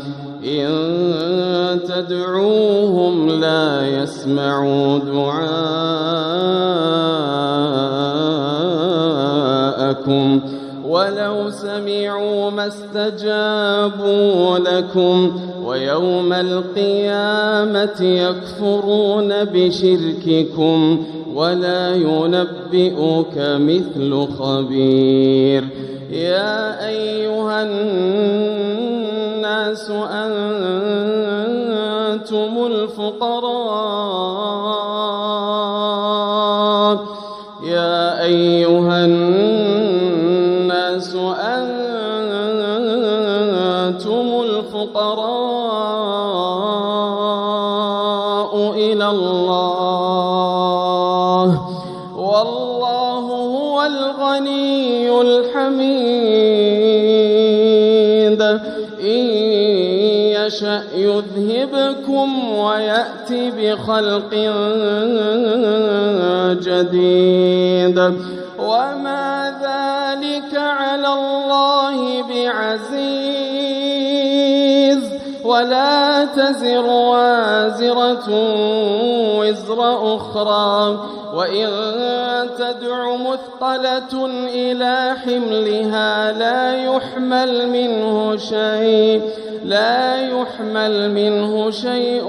إن تدعوهم لا يسمعوا دعاءكم ولو سمعوا ما استجابوا لكم ويوم القيامة يكفرون بشرككم ولا ينبئك مثل خبير. يا أيها الناس أنتم الفقراء يا أيها الناس أنتم الفقراء إلى الله والله هو الغني الحميد. إن يشأ يذهبكم ويأتي بخلق جديد وما ذلك على الله بعزيز. ولا تزر وازرة وزر أخرى وإن تدع مثقلة إلى حملها لا يحمل منه شيء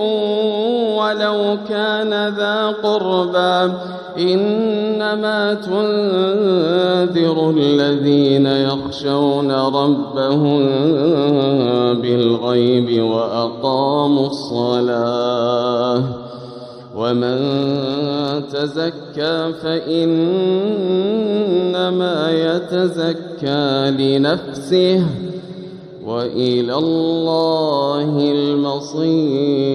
ولو كان ذا قربى. إنما تنذر الذين يخشون ربهم بالغيب وأقاموا الصلاة ومن تزكى فإنما يتزكى لنفسه وإلى الله المصير.